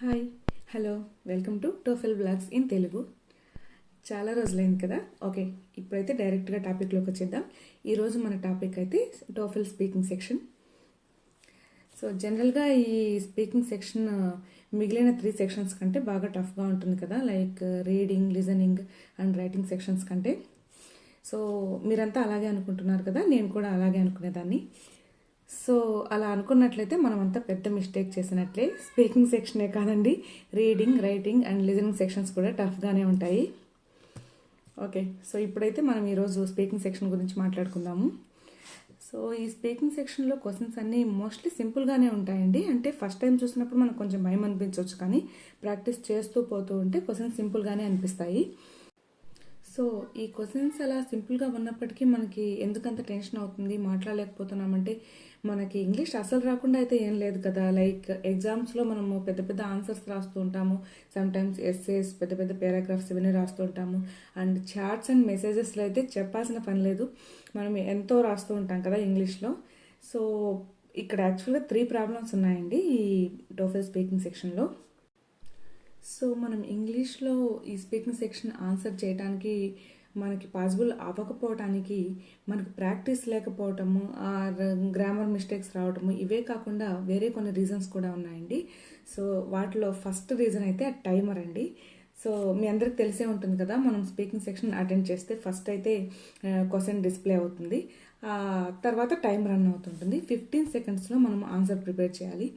Hi hello welcome to TOEFL blogs in Telugu. చాలా రోజులైంది కదా. ఓకే, ఇప్పుడైతే డైరెక్ట్గా టాపిక్లోకి వచ్చేద్దాం. ఈరోజు మన టాపిక్ అయితే టోఫెల్ స్పీకింగ్ సెక్షన్. సో జనరల్గా ఈ స్పీకింగ్ సెక్షన్ మిగిలిన 3 సెక్షన్స్ కంటే బాగా టఫ్గా ఉంటుంది కదా, like reading, listening and writing sections కంటే. సో మీరంతా అలాగే అనుకుంటున్నారు కదా, నేను కూడా అలాగే అనుకునేదాన్ని. సో అలా అనుకున్నట్లయితే మనం అంతా పెద్ద మిస్టేక్ చేసినట్లే. స్పీకింగ్ సెక్షనే కాదండి, reading, writing and listening sections కూడా టఫ్గానే ఉంటాయి. ఓకే, సో ఇప్పుడైతే మనం ఈరోజు స్పీకింగ్ సెక్షన్ గురించి మాట్లాడుకుందాము. సో ఈ స్పీకింగ్ సెక్షన్లో క్వశ్చన్స్ అన్నీ మోస్ట్లీ సింపుల్గానే ఉంటాయండి. అంటే ఫస్ట్ టైం చూసినప్పుడు మనకు కొంచెం భయం అనిపించవచ్చు, కానీ ప్రాక్టీస్ చేస్తూ పోతూ ఉంటే క్వశ్చన్స్ సింపుల్గానే అనిపిస్తాయి. సో ఈ క్వశ్చన్స్ అలా సింపుల్గా ఉన్నప్పటికీ మనకి ఎందుకంత టెన్షన్ అవుతుంది, మాట్లాడలేకపోతున్నామంటే మనకి ఇంగ్లీష్ అసలు రాకుండా అయితే ఏం లేదు కదా. లైక్ ఎగ్జామ్స్లో మనము పెద్ద పెద్ద ఆన్సర్స్ రాస్తూ ఉంటాము, సమ్టైమ్స్ ఎస్సేస్, పెద్ద పెద్ద పారాగ్రాఫ్స్ ఇవన్నీ రాస్తూ ఉంటాము. అండ్ చాట్స్ అండ్ మెసేజెస్లో అయితే చెప్పాల్సిన పని లేదు, మనం ఎంతో రాస్తూ ఉంటాం కదా ఇంగ్లీష్లో. సో ఇక్కడ యాక్చువల్గా 3 ప్రాబ్లమ్స్ ఉన్నాయండి ఈ టోఫెల్ స్పీకింగ్ సెక్షన్లో. సో మనం ఇంగ్లీష్లో ఈ స్పీకింగ్ సెక్షన్ ఆన్సర్ చేయడానికి మనకి పాసిబుల్ అవ్వకపోవటానికి మనకు ప్రాక్టీస్ లేకపోవటము, ఆర్ గ్రామర్ మిస్టేక్స్ రావటము, ఇవే కాకుండా వేరే కొన్ని రీజన్స్ కూడా ఉన్నాయండి. సో వాటిలో ఫస్ట్ రీజన్ అయితే టైమర్ అండి. సో మీ అందరికి తెలిసే ఉంటుంది కదా, మనం స్పీకింగ్ సెక్షన్ అటెండ్ చేస్తే ఫస్ట్ అయితే క్వశ్చన్ డిస్ప్లే అవుతుంది, తర్వాత టైం రన్ అవుతుంటుంది. 15 సెకండ్స్లో మనం ఆన్సర్ ప్రిపేర్ చేయాలి.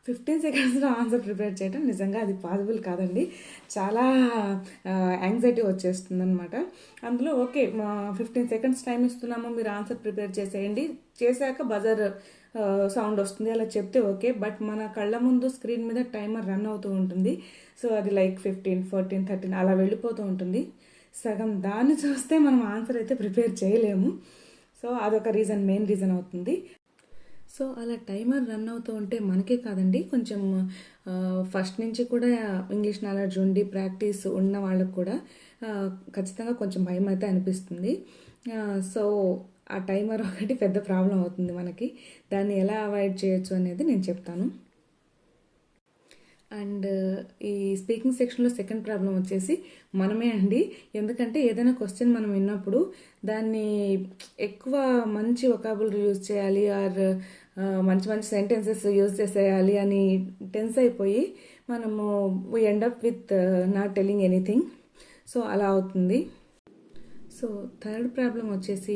15 సెకండ్స్లో ఆన్సర్ ప్రిపేర్ చేయడం నిజంగా అది పాసిబుల్ కాదండి. చాలా యాంగ్జైటీ వచ్చేస్తుంది అనమాట. అందులో ఓకే, 15 సెకండ్స్ టైం ఇస్తున్నాము, మీరు ఆన్సర్ ప్రిపేర్ చేసేయండి, చేశాక బజర్ సౌండ్ వస్తుంది అలా చెప్తే ఓకే. బట్ మన కళ్ళ ముందు స్క్రీన్ మీద టైమర్ రన్ అవుతూ ఉంటుంది. సో అది లైక్ 15, 14, 13 అలా వెళ్ళిపోతూ ఉంటుంది. సగం దాన్ని చూస్తే మనం ఆన్సర్ అయితే ప్రిపేర్ చేయలేము. సో అదొక రీజన్, మెయిన్ రీజన్ అవుతుంది. సో అలా టైమర్ రన్ అవుతూ ఉంటే మనకే కాదండి, కొంచెం ఫస్ట్ నుంచి కూడా ఇంగ్లీష్ నాలెడ్జ్ ఉండి ప్రాక్టీస్ ఉన్న వాళ్ళకు కూడా ఖచ్చితంగా కొంచెం భయం అయితే అనిపిస్తుంది. సో ఆ టైమర్ ఒకటి పెద్ద ప్రాబ్లం అవుతుంది మనకి. దాన్ని ఎలా అవాయిడ్ చేయొచ్చు అనేది నేను చెప్తాను. అండ్ ఈ స్పీకింగ్ సెక్షన్లో సెకండ్ ప్రాబ్లం వచ్చేసి మనమే అండి. ఎందుకంటే ఏదైనా క్వశ్చన్ మనం విన్నప్పుడు దాన్ని ఎక్కువ మంచి వొకాబులరీ యూజ్ చేయాలి, ఆర్ మంచి మంచి సెంటెన్సెస్ యూజ్ చేసేయాలి అని టెన్స్ అయిపోయి మనము we end up with not telling anything. So అలా అవుతుంది. సో థర్డ్ ప్రాబ్లం వచ్చేసి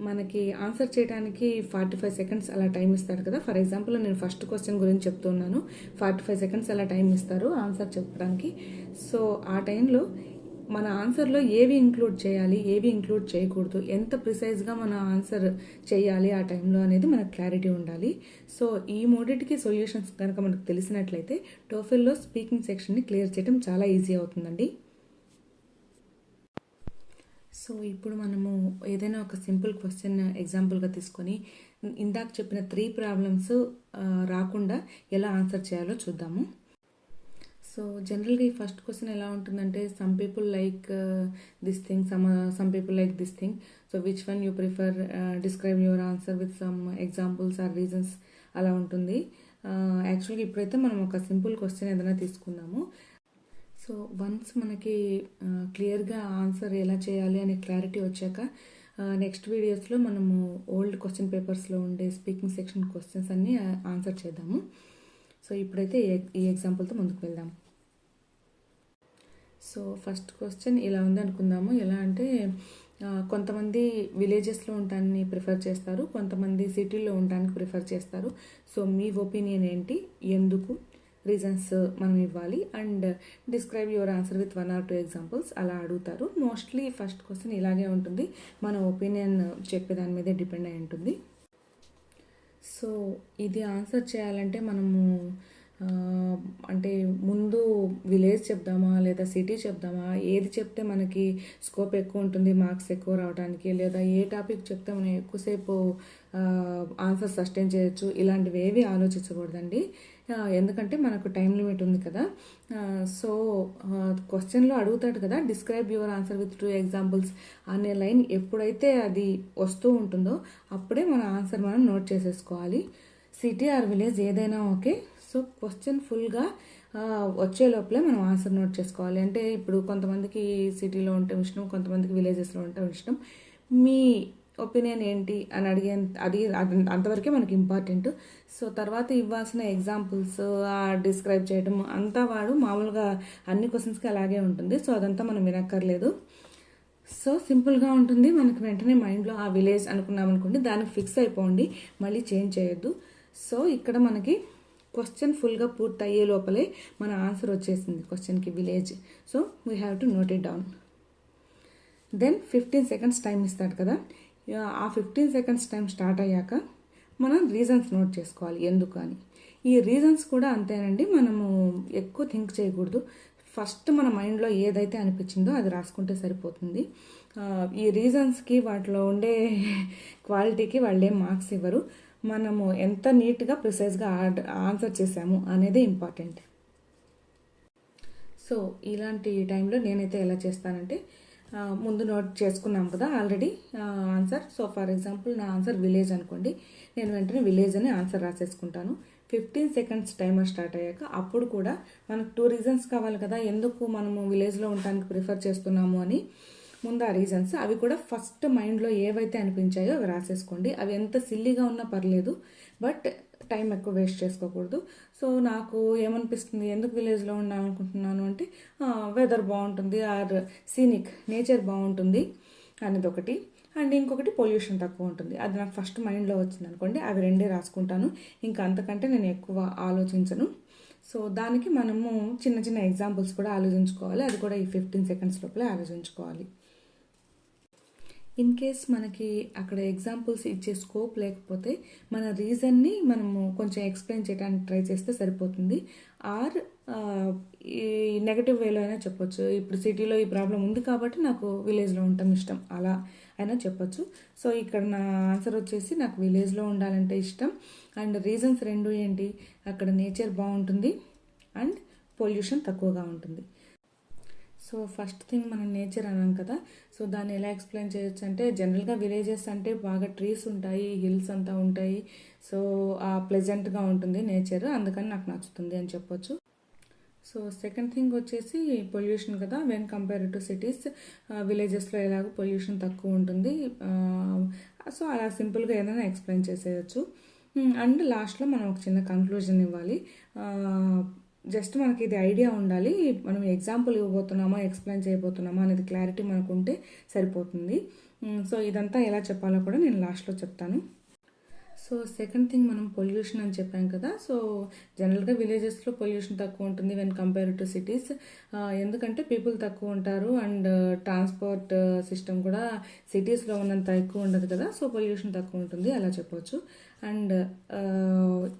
మనకి ఆన్సర్ చేయడానికి 45 సెకండ్స్ అలా టైం ఇస్తారు కదా. ఫర్ ఎగ్జాంపుల్ నేను ఫస్ట్ క్వశ్చన్ గురించి చెప్తున్నాను, 45 సెకండ్స్ అలా టైం ఇస్తారు ఆన్సర్ చెప్పడానికి. సో ఆ టైంలో మన ఆన్సర్లో ఏవి ఇంక్లూడ్ చేయాలి, ఏవి ఇంక్లూడ్ చేయకూడదు, ఎంత ప్రిసైజ్గా మన ఆన్సర్ చేయాలి ఆ టైంలో అనేది మనకు క్లారిటీ ఉండాలి. సో ఈ మూడింటికి సొల్యూషన్స్ కనుక మనకు తెలిసినట్లయితే టోఫెల్లో స్పీకింగ్ సెక్షన్ని క్లియర్ చేయడం చాలా ఈజీ అవుతుందండి. సో ఇప్పుడు మనము ఏదైనా ఒక సింపుల్ క్వశ్చన్ ఎగ్జాంపుల్గా తీసుకొని ఇందాక చెప్పిన 3 ప్రాబ్లమ్స్ రాకుండా ఎలా ఆన్సర్ చేయాలో చూద్దాము. సో జనరల్గా ఈ ఫస్ట్ క్వశ్చన్ ఎలా ఉంటుందంటే, some people like this thing, some people like this thing, so which one you prefer, describe your answer with some examples or reasons అలా ఉంటుంది. యాక్చువల్గా ఇప్పుడైతే మనం ఒక సింపుల్ క్వశ్చన్ ఏదైనా తీసుకుందాము. సో వన్స్ మనకి క్లియర్గా ఆన్సర్ ఎలా చేయాలి అనే క్లారిటీ వచ్చాక నెక్స్ట్ వీడియోస్లో మనము ఓల్డ్ క్వశ్చన్ పేపర్స్లో ఉండే స్పీకింగ్ సెక్షన్ క్వశ్చన్స్ అన్నీ ఆన్సర్ చేద్దాము. సో ఇప్పుడైతే ఈ ఎగ్జాంపుల్తో ముందుకు వెళ్దాం. సో ఫస్ట్ క్వశ్చన్ ఇలా ఉంది అనుకుందాము. ఎలా అంటే కొంతమంది విలేజెస్లో ఉండటాన్ని ప్రిఫర్ చేస్తారు, కొంతమంది సిటీలో ఉండటానికి ప్రిఫర్ చేస్తారు. సో మీ ఒపీనియన్ ఏంటి, ఎందుకు, రీజన్స్ మనం ఇవ్వాలి, and describe your answer with 1 or 2 examples అలా అడుగుతారు. మోస్ట్లీ ఫస్ట్ క్వశ్చన్ ఇలాగే ఉంటుంది, మన ఒపీనియన్ చెప్పేదాని మీదే డిపెండ్ అయి ఉంటుంది. సో ఇది ఆన్సర్ చేయాలంటే మనము అంటే ముందు విలేజ్ చెప్దామా లేదా సిటీ చెప్దామా, ఏది చెప్తే మనకి స్కోప్ ఎక్కువ ఉంటుంది, మార్క్స్ ఎక్కువ రావడానికి, లేదా ఏ టాపిక్ చెప్తే మనం ఎక్కువసేపు ఆన్సర్ సస్టైన్ చేయొచ్చు, ఇలాంటివి ఏవి ఆలోచించకూడదండి. ఎందుకంటే మనకు టైం లిమిట్ ఉంది కదా. సో క్వశ్చన్లో అడుగుతాడు కదా, describe your answer with 2 examples అనే లైన్ ఎప్పుడైతే అది వస్తూ ఉంటుందో అప్పుడే మన ఆన్సర్ మనం నోట్ చేసేసుకోవాలి. సిటీ ఆర్ విలేజ్ ఏదైనా ఓకే. సో క్వశ్చన్ ఫుల్గా వచ్చే లోపలే మనం ఆన్సర్ నోట్ చేసుకోవాలి. అంటే ఇప్పుడు కొంతమందికి సిటీలో ఉండటం ఇష్టం, కొంతమందికి విలేజెస్లో ఉండటం ఇష్టం. మీ ఒపీనియన్ ఏంటి అని అది అంతవరకే మనకి ఇంపార్టెంట్. సో తర్వాత ఇవ్వాల్సిన ఎగ్జాంపుల్స్ డిస్క్రైబ్ చేయడం అంతా వాడు మామూలుగా అన్ని క్వశ్చన్స్కి అలాగే ఉంటుంది. సో అదంతా మనం వినక్కర్లేదు. సో సింపుల్గా ఉంటుంది. మనకి వెంటనే మైండ్లో ఆ విలేజ్ అనుకున్నాం అనుకోండి, దానికి ఫిక్స్ అయిపోండి, మళ్ళీ చేంజ్ చేయొద్దు. సో ఇక్కడ మనకి క్వశ్చన్ ఫుల్గా పూర్తయ్యే లోపలే మన ఆన్సర్ వచ్చేసింది క్వశ్చన్కి village. So we have to note it down. Then 15 seconds time ఇస్తాడు కదా, ఆ 15 seconds టైం స్టార్ట్ అయ్యాక మనం రీజన్స్ నోట్ చేసుకోవాలి ఎందుకు అని. ఈ రీజన్స్ కూడా అంతేనండి, మనము ఎక్కువ థింక్ చేయకూడదు. ఫస్ట్ మన మైండ్లో ఏదైతే అనిపించిందో అది రాసుకుంటే సరిపోతుంది. ఈ రీజన్స్కి వాటిలో ఉండే క్వాలిటీకి వాళ్ళు ఏం మార్క్స్ ఇవ్వరు. మనము ఎంత నీట్గా ప్రిసైజ్గా ఆన్సర్ చేసాము అనేది ఇంపార్టెంట్. సో ఇలాంటి టైంలో నేనైతే ఎలా చేస్తానంటే, ముందు నోట్ చేసుకున్నాం కదా already answer. So for example నా ఆన్సర్ విలేజ్ అనుకోండి, నేను వెంటనే విలేజ్ అని ఆన్సర్ రాసేసుకుంటాను. 15 seconds టైమర్ స్టార్ట్ అయ్యాక అప్పుడు కూడా మనకు 2 రీజన్స్ కావాలి కదా ఎందుకు మనము విలేజ్లో ఉండడానికి ప్రిఫర్ చేస్తున్నాము అని. ముందు ఆ రీజన్స్ అవి కూడా ఫస్ట్ మైండ్లో ఏవైతే అనిపించాయో అవి రాసేసుకోండి. అవి ఎంత సిల్లీగా ఉన్నా పర్లేదు, బట్ టైం ఎక్కువ వేస్ట్ చేసుకోకూడదు. సో నాకు ఏమనిపిస్తుంది, ఎందుకు విలేజ్లో ఉండాలనుకుంటున్నాను అంటే వెదర్ బాగుంటుంది, ఆర్ సీనిక్ నేచర్ బాగుంటుంది అనేది ఒకటి, అండ్ ఇంకొకటి పొల్యూషన్ తక్కువ ఉంటుంది. అది నాకు ఫస్ట్ మైండ్లో వచ్చింది అనుకోండి, అవి రెండే రాసుకుంటాను. ఇంకా అంతకంటే నేను ఎక్కువ ఆలోచించను. సో దానికి మనము చిన్న చిన్న ఎగ్జాంపుల్స్ కూడా ఆలోచించుకోవాలి. అది కూడా ఈ 15 seconds లోపలే ఆలోచించుకోవాలి. ఇన్ కేస్ మనకి అక్కడ ఎగ్జాంపుల్స్ ఇచ్చే స్కోప్ లేకపోతే మన రీజన్ని మనము కొంచెం ఎక్స్ప్లెయిన్ చేయడానికి ట్రై చేస్తే సరిపోతుంది. ఆర్ ఈ నెగటివ్ వేలో అయినా చెప్పొచ్చు, ఇప్పుడు సిటీలో ఈ ప్రాబ్లం ఉంది కాబట్టి నాకు విలేజ్లో ఉండటం ఇష్టం, అలా అయినా చెప్పొచ్చు. సో ఇక్కడ నా ఆన్సర్ వచ్చేసి నాకు విలేజ్లో ఉండాలంటే ఇష్టం. అండ్ రీజన్స్ రెండు ఏంటి, అక్కడ నేచర్ బాగుంటుంది అండ్ పొల్యూషన్ తక్కువగా ఉంటుంది. సో ఫస్ట్ థింగ్ మనం నేచర్ అన్నాం కదా, సో దాన్ని ఎలా ఎక్స్ప్లెయిన్ చేయొచ్చు అంటే, జనరల్గా విలేజెస్ అంటే బాగా ట్రీస్ ఉంటాయి, హిల్స్ అంతా ఉంటాయి. సో ప్లెజెంట్గా ఉంటుంది నేచర్, అందుకని నాకు నచ్చుతుంది అని చెప్పొచ్చు. సో సెకండ్ థింగ్ వచ్చేసి పొల్యూషన్ కదా, వెన్ కంపేర్ టు సిటీస్, విలేజెస్లో ఎలాగో పొల్యూషన్ తక్కువ ఉంటుంది. సో అలా సింపుల్గా ఏదైనా ఎక్స్ప్లెయిన్ చేసేయచ్చు. అండ్ లాస్ట్లో మనం ఒక చిన్న కంక్లూజన్ ఇవ్వాలి. జస్ట్ మనకి ఇది ఐడియా ఉండాలి, మనం ఎగ్జాంపుల్ ఇవ్వబోతున్నామా ఎక్స్ప్లెయిన్ చేయబోతున్నామా అనేది క్లారిటీ మనకు ఉంటే సరిపోతుంది. సో ఇదంతా ఎలా చెప్పాలో కూడా నేను లాస్ట్లో చెప్తాను. సో సెకండ్ థింగ్ మనం పొల్యూషన్ అని చెప్పాం కదా, సో జనరల్గా విలేజెస్లో పొల్యూషన్ తక్కువ ఉంటుంది వెన్ కంపేర్ టు సిటీస్. ఎందుకంటే పీపుల్ తక్కువ ఉంటారు అండ్ ట్రాన్స్పోర్ట్ సిస్టమ్ కూడా సిటీస్లో ఉన్నంత ఎక్కువ ఉండదు కదా, సో పొల్యూషన్ తక్కువ ఉంటుంది అలా చెప్పవచ్చు. అండ్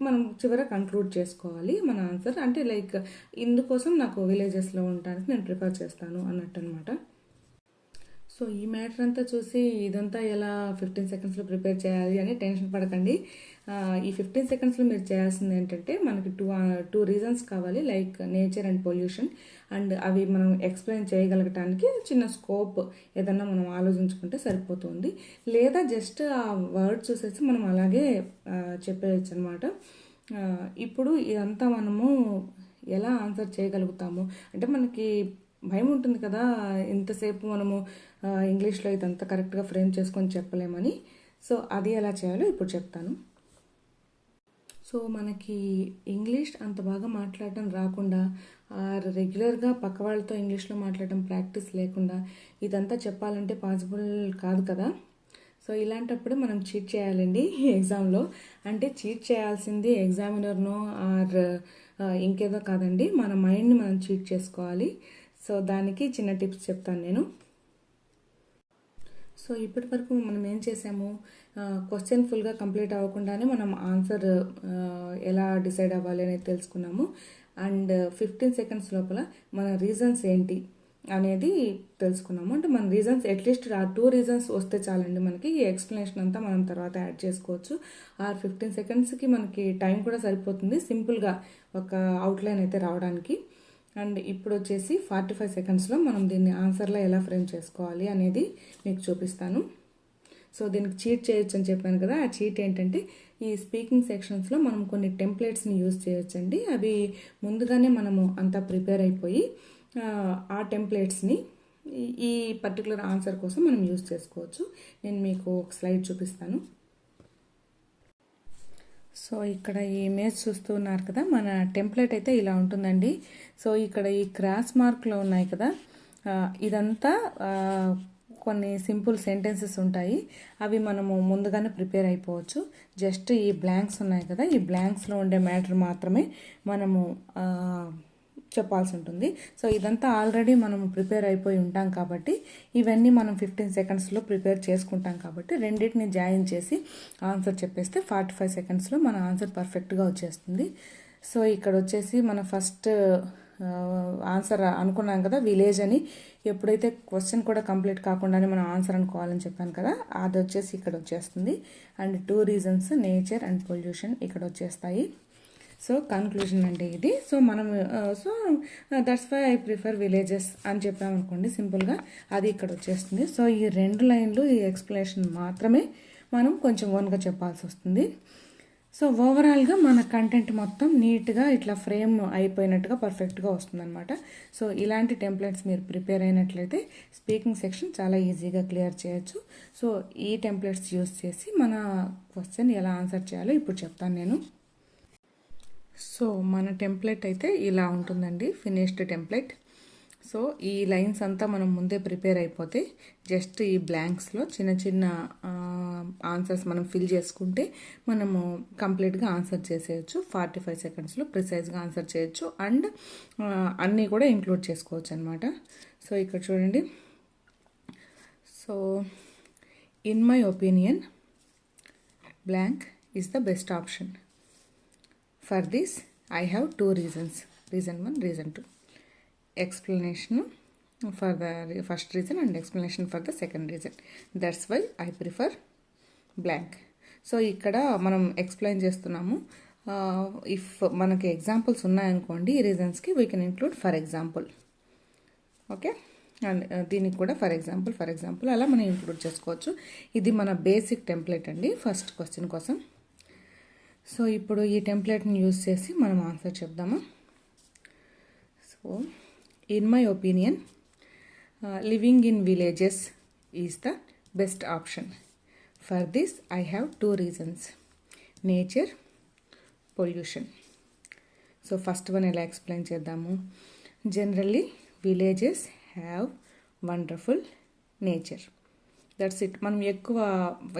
మనం చివర కంక్లూడ్ చేసుకోవాలి మన ఆన్సర్, అంటే లైక్ ఇందుకోసం నాకు విలేజెస్లో ఉండడానికి నేను ప్రిఫర్ చేస్తాను అన్నట్టు అనమాట. సో ఈ మ్యాటర్ అంతా చూసి ఇదంతా ఎలా 15 secondsలో ప్రిపేర్ చేయాలి అని టెన్షన్ పడకండి. ఈ 15 secondsలో మీరు చేయాల్సింది ఏంటంటే, మనకి టూ రీజన్స్ కావాలి, like nature and pollution. And అవి మనం ఎక్స్ప్లెయిన్ చేయగలగటానికి చిన్న స్కోప్ ఏదన్నా మనం ఆలోచించుకుంటే సరిపోతుంది. లేదా జస్ట్ ఆ వర్డ్ చూసేసి మనం అలాగే చెప్పేయచ్చు అనమాట. ఇప్పుడు ఇదంతా మనము ఎలా ఆన్సర్ చేయగలుగుతాము అంటే, మనకి భయం ఉంటుంది కదా, ఇంతసేపు మనము ఇంగ్లీష్లో ఇదంతా కరెక్ట్గా ఫ్రేమ్ చేసుకొని చెప్పలేమని. సో అది ఎలా చేయాలో ఇప్పుడు చెప్తాను. సో మనకి ఇంగ్లీష్ అంత బాగా మాట్లాడటం రాకుండా, రెగ్యులర్గా పక్క వాళ్ళతో ఇంగ్లీష్లో మాట్లాడటం ప్రాక్టీస్ లేకుండా ఇదంతా చెప్పాలంటే పాసిబుల్ కాదు కదా. సో ఇలాంటప్పుడు మనం చీట్ చేయాలండి ఎగ్జామ్లో. అంటే చీట్ చేయాల్సింది ఎగ్జామినర్నో ఆర్ ఇంకేదో కాదండి, మన మైండ్ని మనం చీట్ చేసుకోవాలి. సో దానికి చిన్న టిప్స్ చెప్తాను నేను. సో ఇప్పటి వరకు మనం ఏం చేసాము, క్వశ్చన్ ఫుల్గా కంప్లీట్ అవ్వకుండానే మనం ఆన్సర్ ఎలా డిసైడ్ అవ్వాలి అనేది తెలుసుకున్నాము. అండ్ 15 seconds లోపల మన రీజన్స్ ఏంటి అనేది తెలుసుకున్నాము. అంటే మన రీజన్స్ అట్లీస్ట్ ఆ 2 రీజన్స్ వస్తే చాలండి మనకి. ఈ ఎక్స్ప్లెనేషన్ అంతా మనం తర్వాత యాడ్ చేసుకోవచ్చు. ఆ 15 secondsకి మనకి టైం కూడా సరిపోతుంది సింపుల్గా ఒక అవుట్లైన్ అయితే రావడానికి. అండ్ ఇప్పుడు వచ్చేసి 45 secondsలో మనం దీన్ని ఆన్సర్లో ఎలా ఫ్రేమ్ చేసుకోవాలి అనేది మీకు చూపిస్తాను. సో దీనికి చీట్ చేయొచ్చు అని చెప్పాను కదా, ఆ చీట్ ఏంటంటే ఈ స్పీకింగ్ సెక్షన్స్లో మనం కొన్ని టెంప్లెట్స్ని యూజ్ చేయొచ్చండి. అవి ముందుగానే మనము అంతా ప్రిపేర్ అయిపోయి ఆ టెంప్లెట్స్ని ఈ పర్టికులర్ ఆన్సర్ కోసం మనం యూజ్ చేసుకోవచ్చు. నేను మీకు ఒక స్లైడ్ చూపిస్తాను. సో ఇక్కడ ఈ ఇమేజ్ చూస్తూ ఉన్నారు కదా, మన టెంప్లెట్ అయితే ఇలా ఉంటుందండి. సో ఇక్కడ ఈ క్రాస్ మార్క్లో ఉన్నాయి కదా, ఇదంతా కొన్ని సింపుల్ సెంటెన్సెస్ ఉంటాయి. అవి మనము ముందుగానే ప్రిపేర్ అయిపోవచ్చు. జస్ట్ ఈ బ్లాంక్స్ ఉన్నాయి కదా, ఈ బ్లాంక్స్లో ఉండే మ్యాటర్ మాత్రమే మనము చెప్పాల్సి ఉంటుంది. సో ఇదంతా ఆల్రెడీ మనం ప్రిపేర్ అయిపోయి ఉంటాం కాబట్టి ఇవన్నీ మనం 15 సెకండ్స్లో ప్రిపేర్ చేసుకుంటాం కాబట్టి రెండింటిని జాయిన్ చేసి ఆన్సర్ చెప్పేస్తే 45 సెకండ్స్లో మన ఆన్సర్ పర్ఫెక్ట్గా వచ్చేస్తుంది. సో ఇక్కడ వచ్చేసి మన ఫస్ట్ ఆన్సర్ అనుకున్నాం కదా విలేజ్ అని. ఎప్పుడైతే క్వశ్చన్ కూడా కంప్లీట్ కాకుండానే మనం ఆన్సర్ అనుకోవాలని చెప్పాను కదా, అది వచ్చేసి ఇక్కడ వచ్చేస్తుంది. And 2 reasons nature and pollution ఇక్కడ వచ్చేస్తాయి. సో కన్క్లూజన్ అంటే ఇది. సో మనం that's why I prefer villages అని చెప్పామనుకోండి సింపుల్గా, అది ఇక్కడ వచ్చేస్తుంది. సో ఈ 2 లైన్లు ఈ ఎక్స్ప్లెనేషన్ మాత్రమే మనం కొంచెం ఓన్గా చెప్పాల్సి వస్తుంది. సో ఓవరాల్గా మన కంటెంట్ మొత్తం నీట్గా ఇట్లా ఫ్రేమ్ అయిపోయినట్టుగా పర్ఫెక్ట్గా వస్తుందన్నమాట. సో ఇలాంటి టెంప్లెట్స్ మీరు ప్రిపేర్ అయినట్లయితే స్పీకింగ్ సెక్షన్ చాలా ఈజీగా క్లియర్ చేయొచ్చు. సో ఈ టెంప్లెట్స్ యూస్ చేసి మన క్వశ్చన్ ఎలా ఆన్సర్ చేయాలో ఇప్పుడు చెప్తాను నేను. సో మన టెంప్లెట్ అయితే ఇలా ఉంటుందండి, ఫినిష్డ్ టెంప్లెట్. సో ఈ లైన్స్ అంతా మనం ముందే ప్రిపేర్ అయిపోతే జస్ట్ ఈ బ్లాంక్స్లో చిన్న చిన్న ఆన్సర్స్ మనం ఫిల్ చేసుకుంటే మనము కంప్లీట్గా ఆన్సర్ చేసేయచ్చు. 45 సెకండ్స్లో ప్రిసైజ్గా ఆన్సర్ చేయొచ్చు. అండ్ అన్నీ కూడా ఇంక్లూడ్ చేసుకోవచ్చు అనమాట. సో ఇక్కడ చూడండి. So in my opinion blank is the best option. For this, I have 2 reasons. Reason 1, reason 2. Explanation for the first reason and explanation for the second reason. That's why I prefer blank. So ఇక్కడ మనం explain చేస్తున్నాము. If మనకి examples ఉన్నాయనుకోండి ఈ రీజన్స్కి we can include for example. Okay, and దీనికి కూడా for example అలా మనం ఇంక్లూడ్ చేసుకోవచ్చు. ఇది మన బేసిక్ టెంప్లెట్ అండి ఫస్ట్ క్వశ్చన్ కోసం. సో ఇప్పుడు ఈ టెంప్లెట్ని యూజ్ చేసి మనం ఆన్సర్ చెప్దాము. So in my opinion living in villages is the best option. For this I have 2 reasons, nature, pollution. So first one ఎలా ఎక్స్ప్లెయిన్ చేద్దాము. Generally villages have wonderful nature. That's it. మనం ఎక్కువ,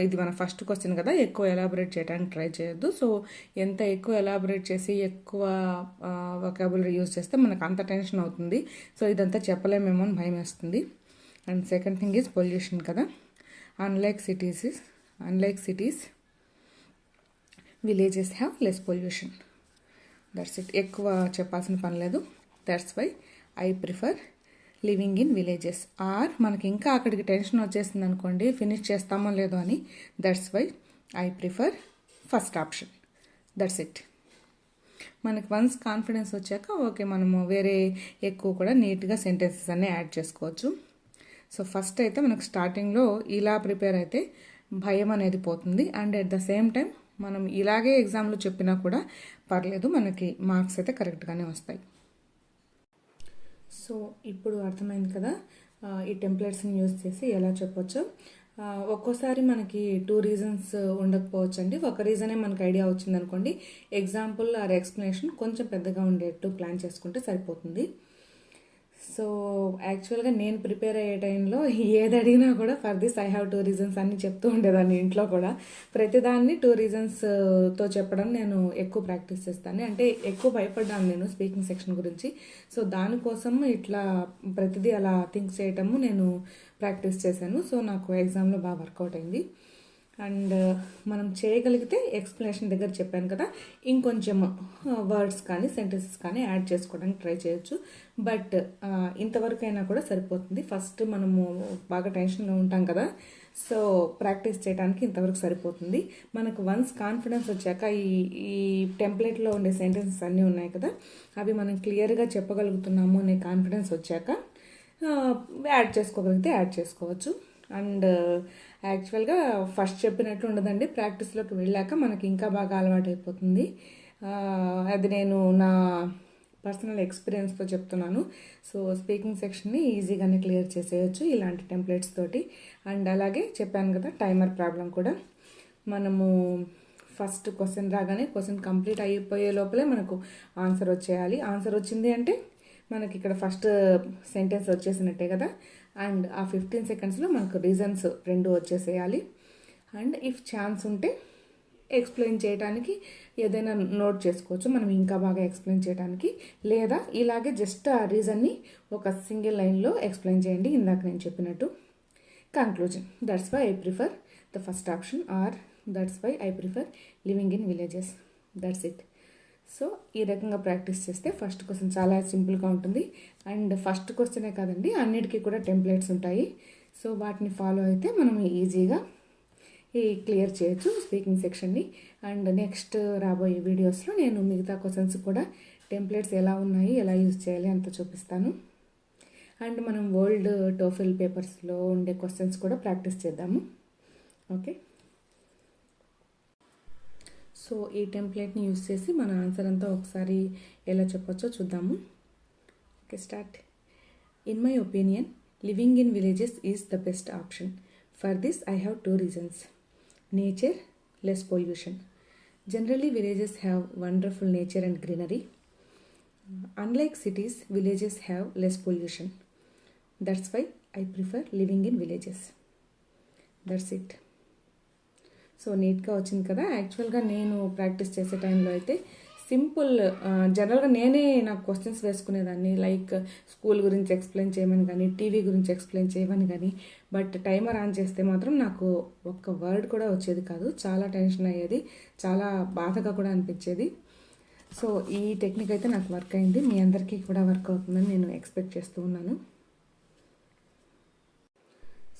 ఇది మన first question కదా, ఎక్కువ elaborate చేయడానికి try చేయొద్దు. సో ఎంత ఎక్కువ ఎలాబొరేట్ చేసి ఎక్కువ వొకాబులరీ యూజ్ చేస్తే మనకు అంత టెన్షన్ అవుతుంది. సో ఇదంతా చెప్పలేమేమో అని భయం వేస్తుంది. And second thing is pollution కదా. Unlike cities villages have less pollution. That's it. ఎక్కువ చెప్పాల్సిన పని లేదు. That's why I prefer living in villages. Or మనకి ఇంకా అక్కడికి టెన్షన్ వచ్చేసింది అనుకోండి, ఫినిష్ చేస్తామో లేదో అని, that's why I prefer first option. That's it. మనకి వన్స్ కాన్ఫిడెన్స్ వచ్చాక ఓకే, మనము వేరే ఎక్కువ కూడా నీట్గా సెంటెన్సెస్ అన్నీ యాడ్ చేసుకోవచ్చు. సో ఫస్ట్ అయితే మనకు స్టార్టింగ్లో ఇలా ప్రిపేర్ అయితే భయం అనేది పోతుంది. And at the same time మనం ఇలాగే ఎగ్జామ్లో చెప్పినా కూడా పర్లేదు, మనకి మార్క్స్ అయితే కరెక్ట్గానే వస్తాయి. సో ఇప్పుడు అర్థమైంది కదా ఈ టెంప్లెట్స్ని యూజ్ చేసి ఎలా చెప్పొచ్చు. ఒక్కోసారి మనకి 2 రీజన్స్ ఉండకపోవచ్చు అండి. ఒక రీజనే మనకు ఐడియా వచ్చింది అనుకోండి, ఎగ్జాంపుల్ ఆర్ ఎక్స్ప్లెనేషన్ కొంచెం పెద్దగా ఉండేట్టు ప్లాన్ చేసుకుంటే సరిపోతుంది. సో యాక్చువల్గా నేను ప్రిపేర్ అయ్యే టైంలో ఏది అడిగినా కూడా for this I have 2 reasons అని చెప్తూ ఉండేదాన్ని. ఇంట్లో కూడా ప్రతిదాన్ని 2 రీజన్స్తో చెప్పడం నేను ఎక్కువ ప్రాక్టీస్ చేస్తాను. అంటే ఎక్కువ భయపడ్డాను నేను స్పీకింగ్ సెక్షన్ గురించి. సో దానికోసం ఇట్లా ప్రతిదీ అలా థింక్ చేయటము నేను ప్రాక్టీస్ చేశాను. సో నాకు ఎగ్జామ్లో బాగా వర్కౌట్ అయింది. అండ్ మనం చేయగలిగితే ఎక్స్ప్లెనేషన్ దగ్గర చెప్పాను కదా, ఇంకొంచెం వర్డ్స్ కానీ సెంటెన్సెస్ కానీ యాడ్ చేసుకోవడానికి ట్రై చేయొచ్చు. బట్ ఇంతవరకు అయినా కూడా సరిపోతుంది. ఫస్ట్ మనము బాగా టెన్షన్లో ఉంటాం కదా, సో ప్రాక్టీస్ చేయడానికి ఇంతవరకు సరిపోతుంది. మనకు వన్స్ కాన్ఫిడెన్స్ వచ్చాక ఈ టెంప్లెట్లో ఉండే సెంటెన్సెస్ అన్నీ ఉన్నాయి కదా, అవి మనం క్లియర్గా చెప్పగలుగుతున్నాము అనే కాన్ఫిడెన్స్ వచ్చాక యాడ్ చేసుకోగలిగితే యాడ్ చేసుకోవచ్చు. అండ్ యాక్చువల్గా ఫస్ట్ చెప్పినట్లు ఉండదండి, ప్రాక్టీస్లోకి వెళ్ళాక మనకి ఇంకా బాగా అలవాటు అయిపోతుంది. అది నేను నా పర్సనల్ ఎక్స్పీరియన్స్తో చెప్తున్నాను. సో స్పీకింగ్ సెక్షన్ని ఈజీగానే క్లియర్ చేసేయచ్చు ఇలాంటి టెంప్లెట్స్ తోటి. అండ్ అలాగే చెప్పాను కదా టైమర్ ప్రాబ్లం కూడా, మనము ఫస్ట్ క్వశ్చన్ రాగానే క్వశ్చన్ కంప్లీట్ అయిపోయే లోపలే మనకు ఆన్సర్ వచ్చేయాలి. ఆన్సర్ వచ్చింది అంటే మనకి ఇక్కడ ఫస్ట్ సెంటెన్స్ వచ్చేసినట్టే కదా. అండ్ ఆ 15 సెకండ్స్లో మనకు రీజన్స్ 2 వచ్చేసేయాలి. అండ్ ఇఫ్ ఛాన్స్ ఉంటే ఎక్స్ప్లెయిన్ చేయడానికి ఏదైనా నోట్ చేసుకోవచ్చు మనం ఇంకా బాగా ఎక్స్ప్లెయిన్ చేయడానికి, లేదా ఇలాగే జస్ట్ ఆ రీజన్ని ఒక సింగిల్ లైన్లో ఎక్స్ప్లెయిన్ చేయండి ఇందాక నేను చెప్పినట్టు. Conclusion, that's why I prefer the first option, or that's why I prefer living in villages, that's it. So ఈ రకంగా ప్రాక్టీస్ చేస్తే ఫస్ట్ క్వశ్చన్ చాలా సింపుల్గా ఉంటుంది. అండ్ ఫస్ట్ క్వశ్చనే కాదండి, అన్నిటికీ కూడా టెంప్లెట్స్ ఉంటాయి. సో వాటిని ఫాలో అయితే మనం ఈజీగా క్లియర్ చేయొచ్చు స్పీకింగ్ సెక్షన్ని. అండ్ నెక్స్ట్ రాబోయే వీడియోస్లో నేను మిగతా క్వశ్చన్స్ కూడా టెంప్లెట్స్ ఎలా ఉన్నాయి, ఎలా యూజ్ చేయాలి అంత చూపిస్తాను. అండ్ మనం వరల్డ్ టోఫెల్ పేపర్స్లో ఉండే క్వశ్చన్స్ కూడా ప్రాక్టీస్ చేద్దాము. ఓకే, సో ఈ టెంప్లెట్ని యూజ్ చేసి మన ఆన్సర్ అంతా ఒకసారి ఎలా చెప్పొచ్చో చూద్దాము. Okay, start. In my opinion, living in villages is the best option. For this I have 2 reasons. Nature, less pollution. Generally, villages have wonderful nature and greenery. Unlike cities, villages have less pollution. That's why I prefer living in villages. That's it. So నీట్గా వచ్చింది కదా. యాక్చువల్గా నేను practice చేసే టైంలో అయితే simple జనరల్గా నేనే నాకు క్వశ్చన్స్ వేసుకునేదాన్ని, లైక్ స్కూల్ గురించి ఎక్స్ప్లెయిన్ చేయమని కానీ, టీవీ గురించి ఎక్స్ప్లెయిన్ చేయమని కానీ. బట్ టైమర్ ఆన్ చేస్తే మాత్రం నాకు ఒక్క వర్డ్ కూడా వచ్చేది కాదు. చాలా టెన్షన్ అయ్యేది, చాలా బాధగా కూడా అనిపించేది. సో ఈ టెక్నిక్ అయితే నాకు వర్క్ అయింది, మీ అందరికీ కూడా వర్క్ అవుతుందని నేను ఎక్స్పెక్ట్ చేస్తూ ఉన్నాను.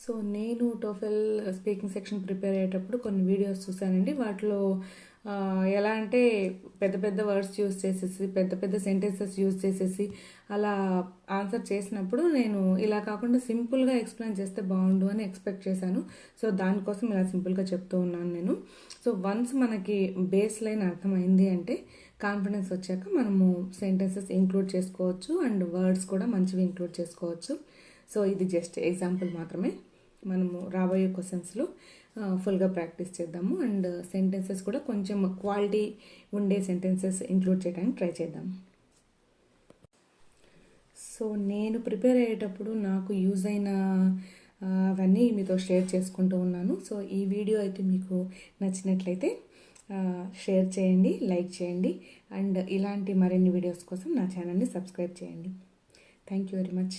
సో నేను టోఫెల్ స్పీకింగ్ సెక్షన్ ప్రిపేర్ అయ్యేటప్పుడు కొన్ని వీడియోస్ చూశానండి. వాటిలో ఎలా అంటే పెద్ద పెద్ద వర్డ్స్ యూజ్ చేసేసి, పెద్ద పెద్ద సెంటెన్సెస్ యూజ్ చేసేసి అలా ఆన్సర్ చేసినప్పుడు నేను ఇలా కాకుండా సింపుల్గా ఎక్స్ప్లెయిన్ చేస్తే బాగుండు అని ఎక్స్పెక్ట్ చేశాను. సో దానికోసం ఇలా సింపుల్గా చెప్తూ ఉన్నాను నేను. సో వన్స్ మనకి బేస్ లైన్ అర్థమైంది అంటే కాన్ఫిడెన్స్ వచ్చాక మనము సెంటెన్సెస్ ఇంక్లూడ్ చేసుకోవచ్చు అండ్ వర్డ్స్ కూడా మంచివి ఇంక్లూడ్ చేసుకోవచ్చు. సో ఇది జస్ట్ ఎగ్జాంపుల్ మాత్రమే. మనము రాబోయే క్వశ్చన్స్లో ఫుల్గా ప్రాక్టీస్ చేద్దాము. అండ్ సెంటెన్సెస్ కూడా కొంచెం క్వాలిటీ ఉండే సెంటెన్సెస్ ఇంక్లూడ్ చేయడానికి ట్రై చేద్దాము. సో నేను ప్రిపేర్ అయ్యేటప్పుడు నాకు యూజ్ అయిన అవన్నీ మీతో షేర్ చేసుకుంటూ ఉన్నాను. సో ఈ వీడియో అయితే మీకు నచ్చినట్లయితే షేర్ చేయండి, లైక్ చేయండి. అండ్ ఇలాంటి మరిన్ని వీడియోస్ కోసం నా ఛానల్ని సబ్స్క్రైబ్ చేయండి. Thank you very much.